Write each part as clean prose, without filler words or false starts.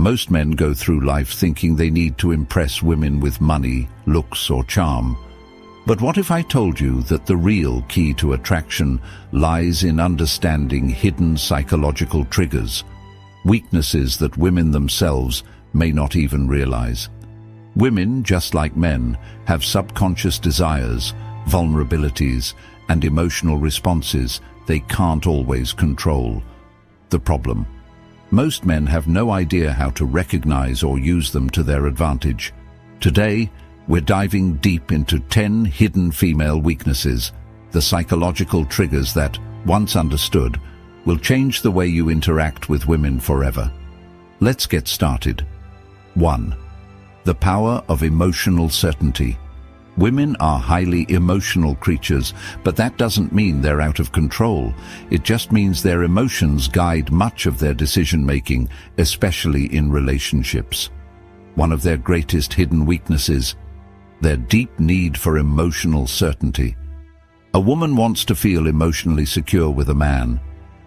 Most men go through life thinking they need to impress women with money, looks, or charm. But what if I told you that the real key to attraction lies in understanding hidden psychological triggers, weaknesses that women themselves may not even realize? Women, just like men, have subconscious desires, vulnerabilities, and emotional responses they can't always control. The problem: most men have no idea how to recognize or use them to their advantage. Today, we're diving deep into 10 hidden female weaknesses, the psychological triggers that, once understood, will change the way you interact with women forever. Let's get started. 1. The power of emotional certainty. Women are highly emotional creatures, but that doesn't mean they're out of control. It just means their emotions guide much of their decision-making, especially in relationships. One of their greatest hidden weaknesses: their deep need for emotional certainty. A woman wants to feel emotionally secure with a man.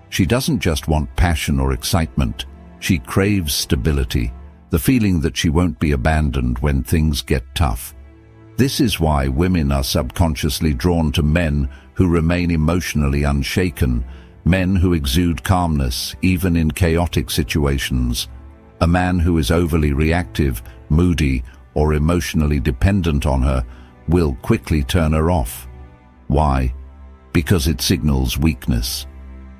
She doesn't just want passion or excitement. She craves stability, the feeling that she won't be abandoned when things get tough. This is why women are subconsciously drawn to men who remain emotionally unshaken, men who exude calmness even in chaotic situations. A man who is overly reactive, moody, or emotionally dependent on her will quickly turn her off. Why? Because it signals weakness.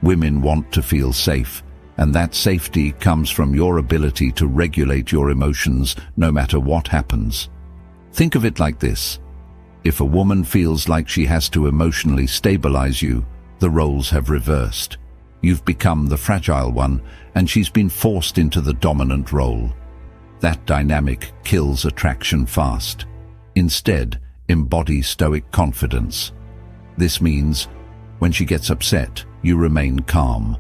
Women want to feel safe, and that safety comes from your ability to regulate your emotions no matter what happens. Think of it like this: if a woman feels like she has to emotionally stabilize you, the roles have reversed. You've become the fragile one, and she's been forced into the dominant role. That dynamic kills attraction fast. Instead, embody stoic confidence. This means, when she gets upset, you remain calm.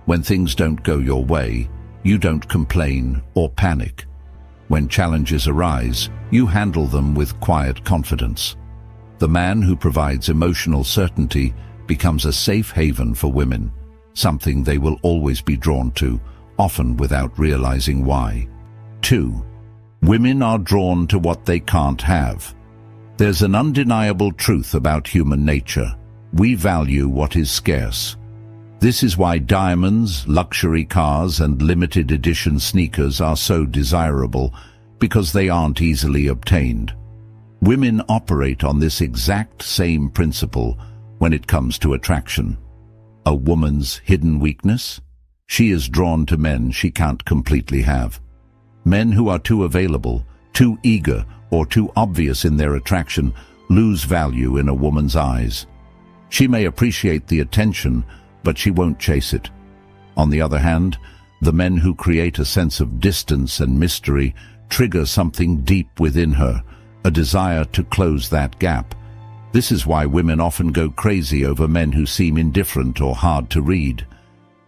When things don't go your way, you don't complain or panic. When challenges arise, you handle them with quiet confidence. The man who provides emotional certainty becomes a safe haven for women, something they will always be drawn to, often without realizing why. 2. Women are drawn to what they can't have. There's an undeniable truth about human nature. We value what is scarce. This is why diamonds, luxury cars, and limited edition sneakers are so desirable, because they aren't easily obtained. Women operate on this exact same principle when it comes to attraction. A woman's hidden weakness? She is drawn to men she can't completely have. Men who are too available, too eager, or too obvious in their attraction lose value in a woman's eyes. She may appreciate the attention, but she won't chase it. On the other hand, the men who create a sense of distance and mystery trigger something deep within her, a desire to close that gap. This is why women often go crazy over men who seem indifferent or hard to read.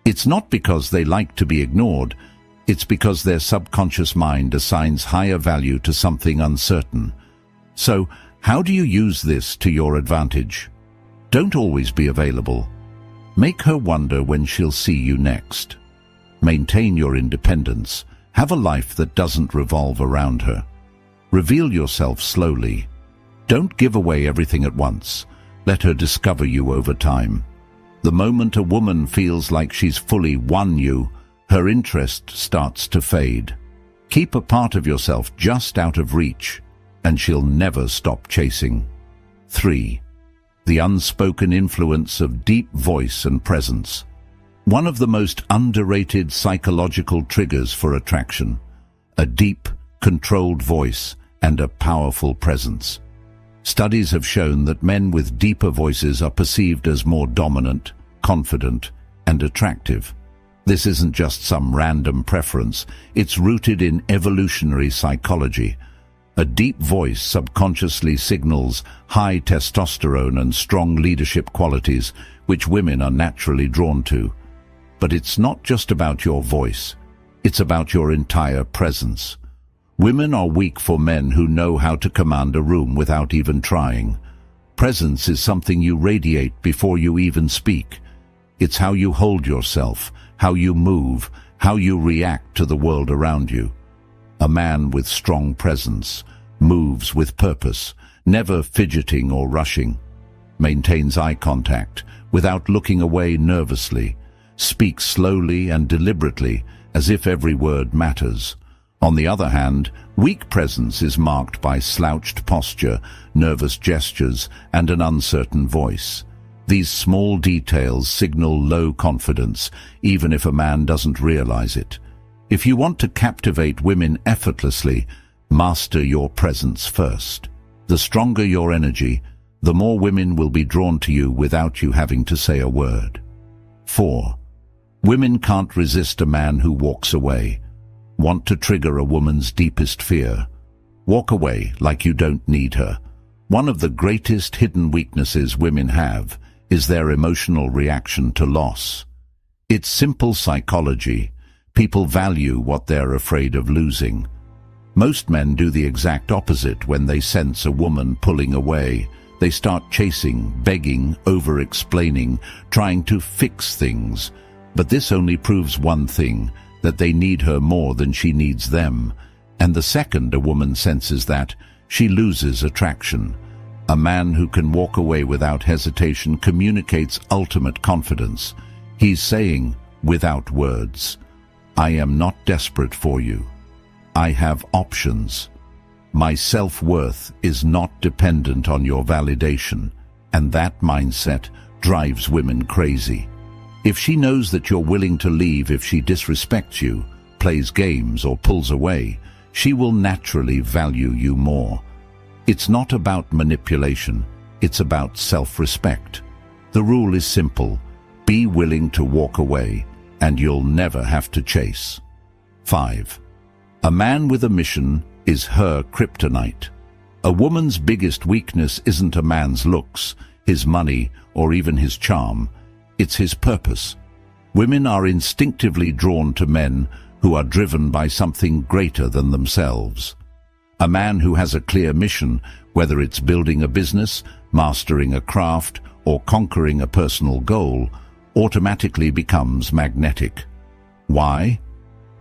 It's not because they like to be ignored, it's because their subconscious mind assigns higher value to something uncertain. So, how do you use this to your advantage? Don't always be available. Make her wonder when she'll see you next. Maintain your independence. Have a life that doesn't revolve around her. Reveal yourself slowly. Don't give away everything at once. Let her discover you over time. The moment a woman feels like she's fully won you, her interest starts to fade. Keep a part of yourself just out of reach, and she'll never stop chasing. 3. The unspoken influence of deep voice and presence. One of the most underrated psychological triggers for attraction: a deep, controlled voice and a powerful presence. Studies have shown that men with deeper voices are perceived as more dominant, confident, and attractive. This isn't just some random preference, it's rooted in evolutionary psychology. A deep voice subconsciously signals high testosterone and strong leadership qualities, which women are naturally drawn to. But it's not just about your voice, it's about your entire presence. Women are weak for men who know how to command a room without even trying. Presence is something you radiate before you even speak. It's how you hold yourself, how you move, how you react to the world around you. A man with strong presence moves with purpose, never fidgeting or rushing, maintains eye contact without looking away nervously, speaks slowly and deliberately as if every word matters. On the other hand, weak presence is marked by slouched posture, nervous gestures, and an uncertain voice. These small details signal low confidence, even if a man doesn't realize it. If you want to captivate women effortlessly, master your presence first. The stronger your energy, the more women will be drawn to you without you having to say a word. 4. Women can't resist a man who walks away. Want to trigger a woman's deepest fear? Walk away like you don't need her. One of the greatest hidden weaknesses women have is their emotional reaction to loss. It's simple psychology. People value what they're afraid of losing. Most men do the exact opposite when they sense a woman pulling away. They start chasing, begging, over-explaining, trying to fix things. But this only proves one thing, that they need her more than she needs them. And the second a woman senses that, she loses attraction. A man who can walk away without hesitation communicates ultimate confidence. He's saying, without words, I am not desperate for you. I have options. My self-worth is not dependent on your validation, and that mindset drives women crazy. If she knows that you're willing to leave if she disrespects you, plays games, or pulls away, she will naturally value you more. It's not about manipulation, it's about self-respect. The rule is simple: be willing to walk away, and you'll never have to chase. 5. A man with a mission is her kryptonite. A woman's biggest weakness isn't a man's looks, his money, or even his charm. It's his purpose. Women are instinctively drawn to men who are driven by something greater than themselves. A man who has a clear mission, whether it's building a business, mastering a craft, or conquering a personal goal, automatically becomes magnetic. Why?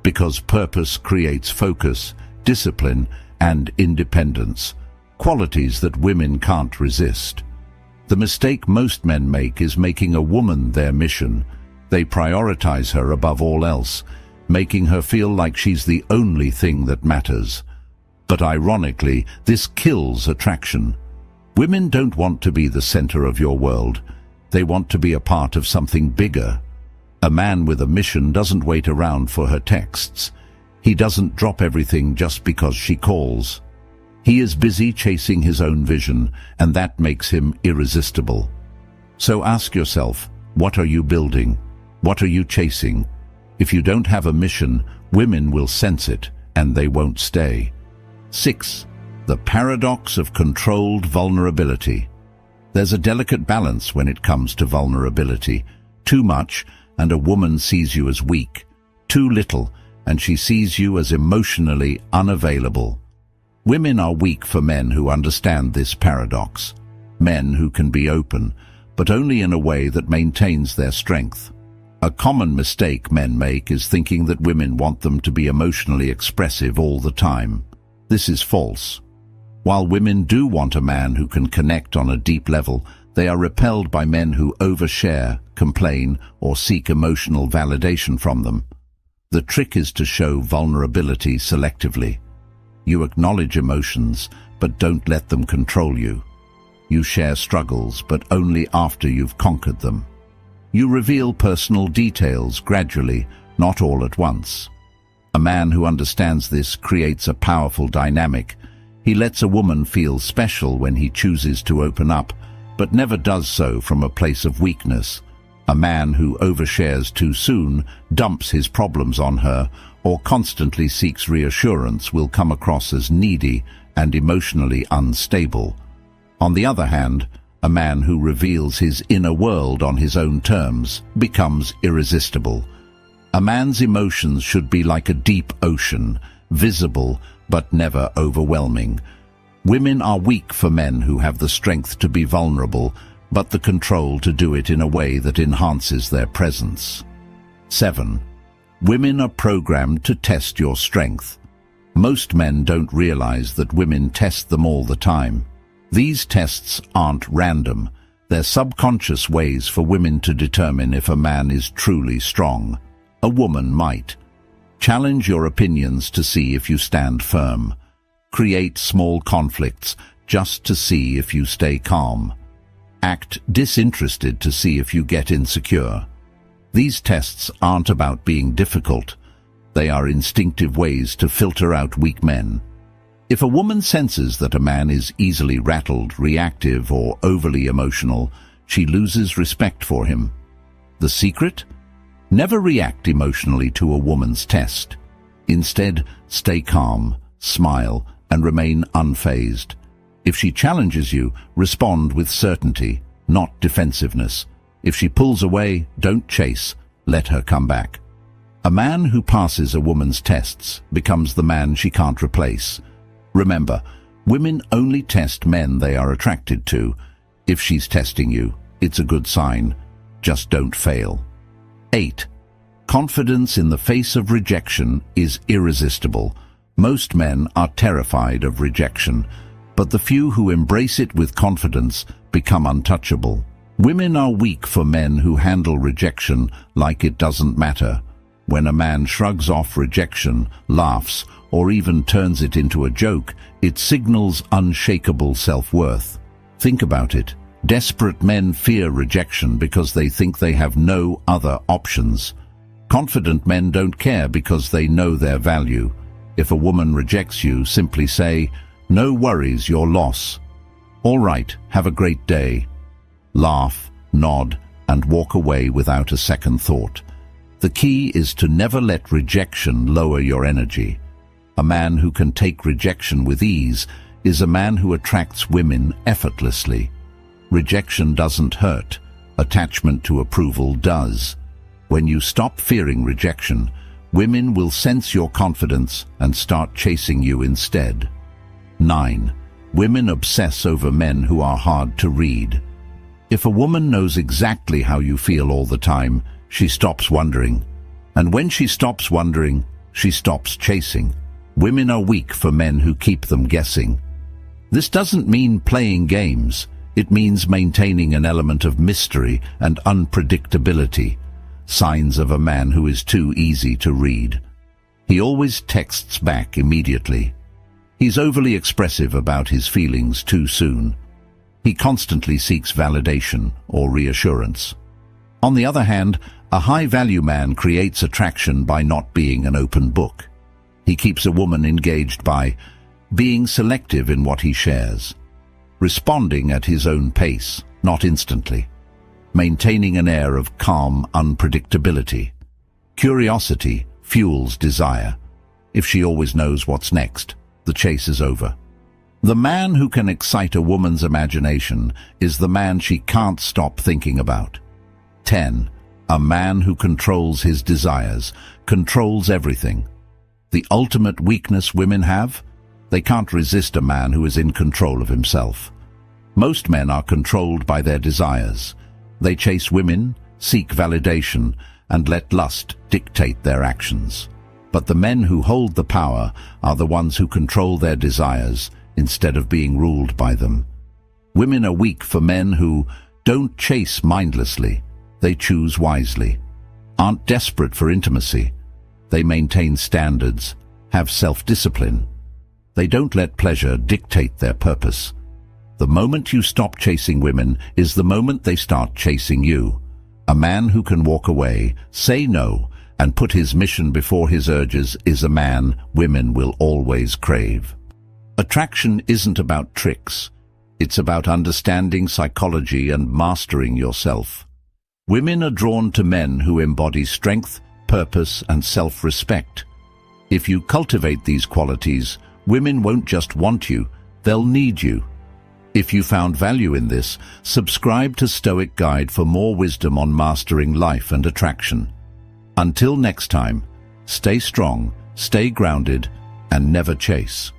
Because purpose creates focus, discipline, and independence, qualities that women can't resist. The mistake most men make is making a woman their mission. They prioritize her above all else, making her feel like she's the only thing that matters. But ironically, this kills attraction. Women don't want to be the center of your world. They want to be a part of something bigger. A man with a mission doesn't wait around for her texts. He doesn't drop everything just because she calls. He is busy chasing his own vision, and that makes him irresistible. So ask yourself, what are you building? What are you chasing? If you don't have a mission, women will sense it, and they won't stay. 6. The paradox of controlled vulnerability. There's a delicate balance when it comes to vulnerability. Too much, and a woman sees you as weak. Too little, and she sees you as emotionally unavailable. Women are weak for men who understand this paradox. Men who can be open, but only in a way that maintains their strength. A common mistake men make is thinking that women want them to be emotionally expressive all the time. This is false. While women do want a man who can connect on a deep level, they are repelled by men who overshare, complain, or seek emotional validation from them. The trick is to show vulnerability selectively. You acknowledge emotions, but don't let them control you. You share struggles, but only after you've conquered them. You reveal personal details gradually, not all at once. A man who understands this creates a powerful dynamic. He lets a woman feel special when he chooses to open up, but never does so from a place of weakness. A man who overshares too soon, dumps his problems on her, or constantly seeks reassurance will come across as needy and emotionally unstable. On the other hand, a man who reveals his inner world on his own terms becomes irresistible. A man's emotions should be like a deep ocean, visible but never overwhelming. Women are weak for men who have the strength to be vulnerable, but the control to do it in a way that enhances their presence. 7. Women are programmed to test your strength. Most men don't realize that women test them all the time. These tests aren't random. They're subconscious ways for women to determine if a man is truly strong. A woman might challenge your opinions to see if you stand firm. Create small conflicts just to see if you stay calm. Act disinterested to see if you get insecure. These tests aren't about being difficult. They are instinctive ways to filter out weak men. If a woman senses that a man is easily rattled, reactive, or overly emotional, she loses respect for him. The secret? Never react emotionally to a woman's test. Instead, stay calm, smile, and remain unfazed. If she challenges you, respond with certainty, not defensiveness. If she pulls away, don't chase. Let her come back. A man who passes a woman's tests becomes the man she can't replace. Remember, women only test men they are attracted to. If she's testing you, it's a good sign. Just don't fail. 8. Confidence in the face of rejection is irresistible. Most men are terrified of rejection, but the few who embrace it with confidence become untouchable. Women are weak for men who handle rejection like it doesn't matter. When a man shrugs off rejection, laughs, or even turns it into a joke, it signals unshakable self-worth. Think about it. Desperate men fear rejection because they think they have no other options. Confident men don't care because they know their value. If a woman rejects you, simply say, "No worries, your loss. All right, have a great day." Laugh, nod, and walk away without a second thought. The key is to never let rejection lower your energy. A man who can take rejection with ease is a man who attracts women effortlessly. Rejection doesn't hurt. Attachment to approval does. When you stop fearing rejection, women will sense your confidence and start chasing you instead. 9. Women obsess over men who are hard to read. If a woman knows exactly how you feel all the time, she stops wondering. And when she stops wondering, she stops chasing. Women are weak for men who keep them guessing. This doesn't mean playing games. It means maintaining an element of mystery and unpredictability. Signs of a man who is too easy to read. He always texts back immediately. He's overly expressive about his feelings too soon. He constantly seeks validation or reassurance. On the other hand, a high-value man creates attraction by not being an open book. He keeps a woman engaged by being selective in what he shares, responding at his own pace, not instantly, maintaining an air of calm unpredictability. Curiosity fuels desire. If she always knows what's next, the chase is over. The man who can excite a woman's imagination is the man she can't stop thinking about. 10. A man who controls his desires, controls everything. The ultimate weakness women have? They can't resist a man who is in control of himself. Most men are controlled by their desires. They chase women, seek validation, and let lust dictate their actions. But the men who hold the power are the ones who control their desires instead of being ruled by them. Women are weak for men who don't chase mindlessly. They choose wisely, aren't desperate for intimacy. They maintain standards, have self-discipline. They don't let pleasure dictate their purpose. The moment you stop chasing women is the moment they start chasing you. A man who can walk away, say no, and put his mission before his urges is a man women will always crave. Attraction isn't about tricks. It's about understanding psychology and mastering yourself. Women are drawn to men who embody strength, purpose, and self-respect. If you cultivate these qualities, women won't just want you, they'll need you. If you found value in this, subscribe to Stoic Guide for more wisdom on mastering life and attraction. Until next time, stay strong, stay grounded, and never chase.